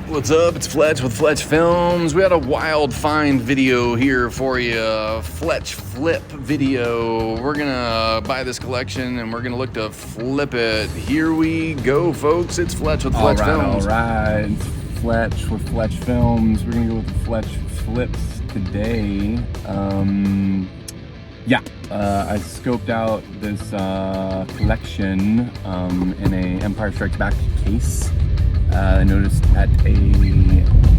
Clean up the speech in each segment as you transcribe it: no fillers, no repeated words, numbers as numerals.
What's up? It's Fletch with Fletch Films. We had a wild find video here for you. Fletch Flip video. We're gonna buy this collection and we're gonna look to flip it. Here we go, folks. It's Fletch with Fletch Films. All right. It's Fletch with Fletch Films. We're gonna go with the Fletch Flips today. I scoped out this collection in a Empire Strikes Back case. I noticed at a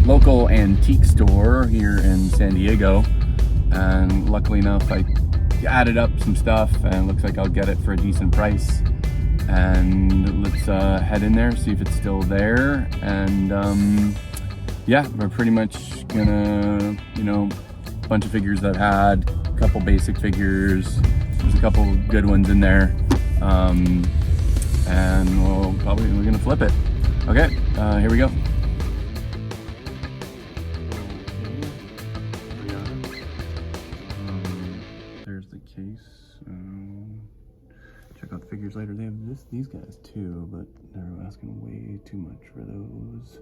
local antique store here in San Diego, and luckily enough I added up some stuff and it looks like I'll get it for a decent price. And let's head in there, see if it's still there. And we're pretty much gonna, a bunch of figures that I've had, a couple basic figures, there's a couple good ones in there, and we're gonna flip it. Okay, here we go. There's the case. Check out the figures later. They have these guys too, but they're asking way too much for those.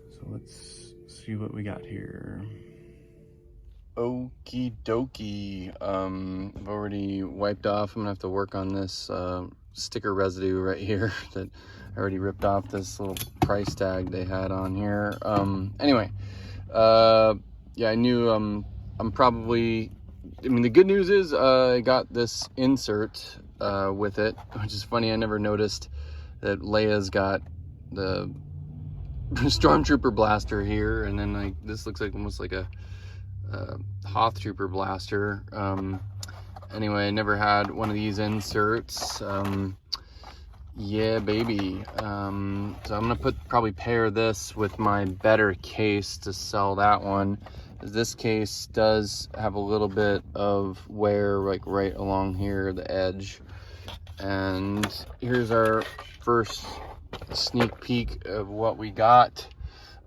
So let's see what we got here. Okie dokie. I've already wiped off. I'm gonna have to work on this sticker residue right here that I already ripped off this little price tag they had on here. I knew I'm probably, the good news is I got this insert with it, which is funny. I never noticed that Leia's got the Stormtrooper blaster here, and then this looks like almost like a Hoth Trooper blaster. Anyway, I never had one of these inserts. Yeah, baby. So I'm gonna probably pair this with my better case to sell that one. This case does have a little bit of wear, like right along here, the edge. And here's our first sneak peek of what we got.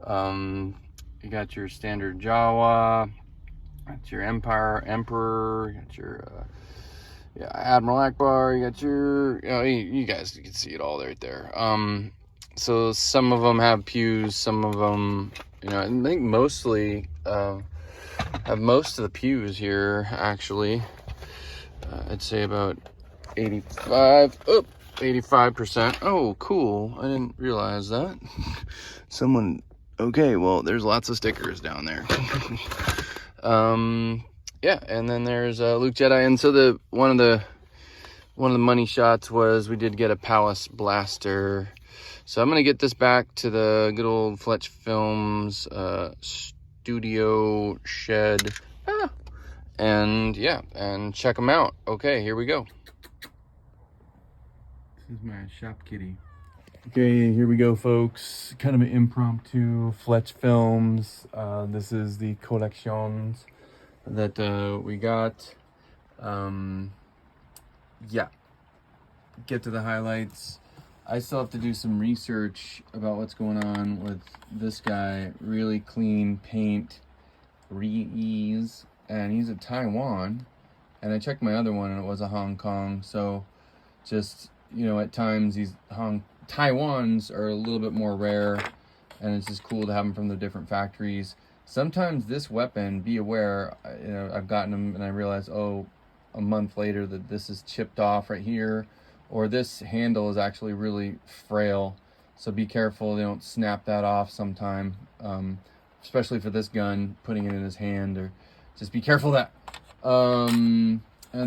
You got your standard Jawa, got your Emperor, you got your Admiral Akbar, you got your, you guys can see it all right there. So some of them have pews, some of them, I think mostly have most of the pews here, actually. I'd say about 85%. Oh, cool. I didn't realize that. Okay, well, there's lots of stickers down there. And then there's Luke Jedi, and so one of the money shots was we did get a Palace blaster. So I'm gonna get this back to the good old Fletch Films studio shed, and check them out. Okay, here we go. This is my shop kitty. Okay, here we go, folks. Kind of an impromptu Fletch Films. This is the collections that we got. Get to the highlights. I still have to do some research about what's going on with this guy. Really clean paint, re-ease, and he's a Taiwan. And I checked my other one and it was a Hong Kong. So just, at times these Taiwans are a little bit more rare, and it's just cool to have them from the different factories. Sometimes this weapon, be aware, I've gotten them and I realize, a month later that this is chipped off right here, or this handle is actually really frail. So be careful, they don't snap that off sometime, especially for this gun, putting it in his hand, or just be careful of that. And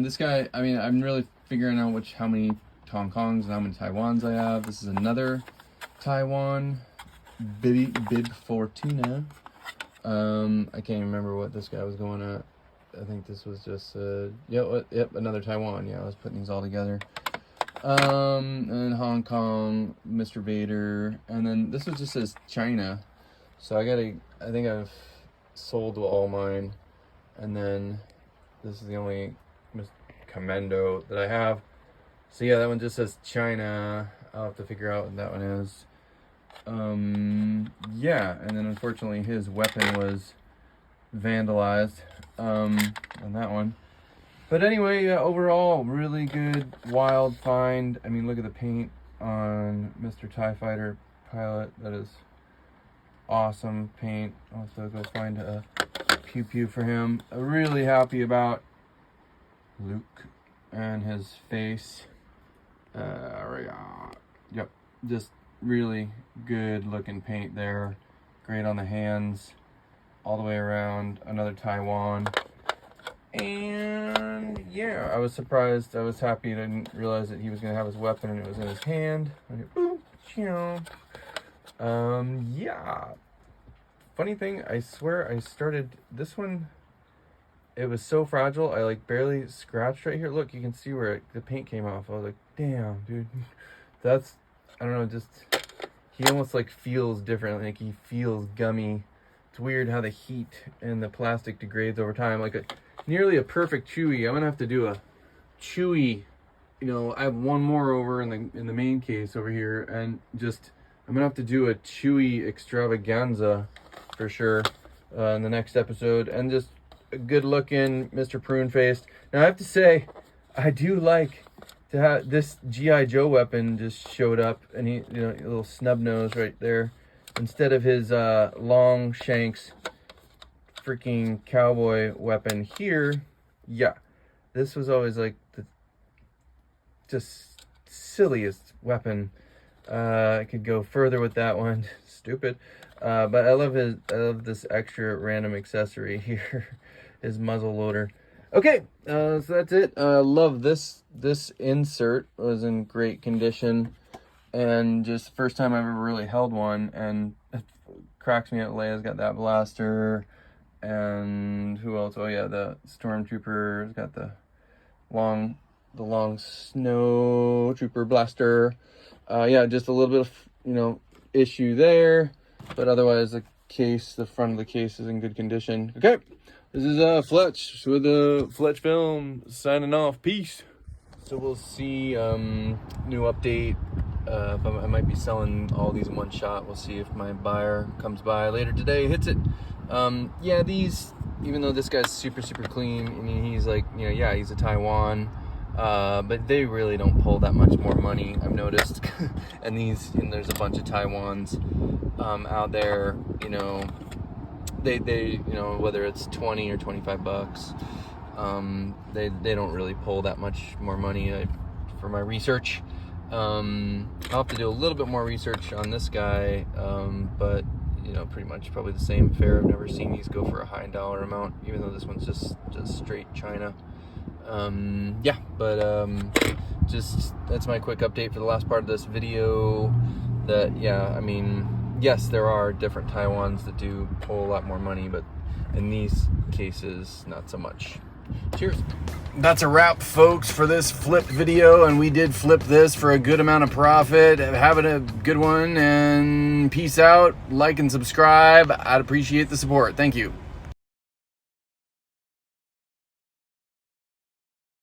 this guy, I'm really figuring out how many Hong Kongs and how many Taiwans I have. This is another Taiwan, Bib Fortuna. I can't even remember what this guy was going at. I think this was just another Taiwan. I was putting these all together. And Hong Kong, Mr. Vader, and then this was just says China. So I think I've sold all mine, and then this is the only Commando that I have. So yeah, that one just says China. I'll have to figure out what that one is. And then unfortunately his weapon was vandalized on that one. But anyway, overall, really good, wild find. Look at the paint on Mr. TIE Fighter pilot. That is awesome paint. I'll also go find a pew pew for him. I'm really happy about Luke and his face. Yep, just really good looking paint there. Great on the hands, all the way around. Another Taiwan. And yeah, I was surprised. I was happy. I didn't realize that he was gonna have his weapon and it was in his hand. Yeah. Funny thing, I swear I started this one. It was so fragile. I like barely scratched right here. Look, you can see where the paint came off. I was like, damn, dude. That's, I don't know, just, he almost like feels different. Like he feels gummy. It's weird how the heat and the plastic degrades over time. Like nearly a perfect Chewy. I'm gonna have to do a Chewy, you know, I have one more over in the main case over here, and just, I'm gonna have to do a Chewy extravaganza for sure in the next episode. And just a good looking Mr. Prune Faced. Now I have to say, I do like to have this G.I. Joe weapon just showed up, and he, you know, a little snub nose right there instead of his long shanks freaking cowboy weapon here. Yeah, this was always like the just silliest weapon. I could go further with that one. Stupid. But I love this extra random accessory here. His muzzle loader. Okay, so that's it. Love this insert. Was in great condition, and just first time I've ever really held one, and it cracks me up. Leia's got that blaster, and who else? Oh yeah, the Stormtrooper's got the long snow trooper blaster. Yeah, just a little bit of, you know, issue there, but otherwise the front of the case is in good condition. Okay, this is Fletch with the Fletch Film signing off. Peace. So we'll see. New update. I might be selling all these in one shot. We'll see if my buyer comes by later today, hits it. Yeah, these, even though this guy's super clean, I mean, he's like, you know, yeah, he's a Taiwan. But they really don't pull that much more money, I've noticed. and there's a bunch of Taiwans out there, you know, they you know, whether it's 20 or 25 bucks, they don't really pull that much more money for my research. I'll have to do a little bit more research on this guy, but you know, pretty much probably the same fare. I've never seen these go for a high dollar amount, even though this one's just straight China. Yeah, but just that's my quick update for the last part of this video. That, yeah, I mean, yes, there are different Taiwans that do pull a lot more money, but in these cases, not so much. Cheers. That's a wrap, folks, for this flip video, and we did flip this for a good amount of profit. Having a good one, and peace out. Like and subscribe. I'd appreciate the support. Thank you.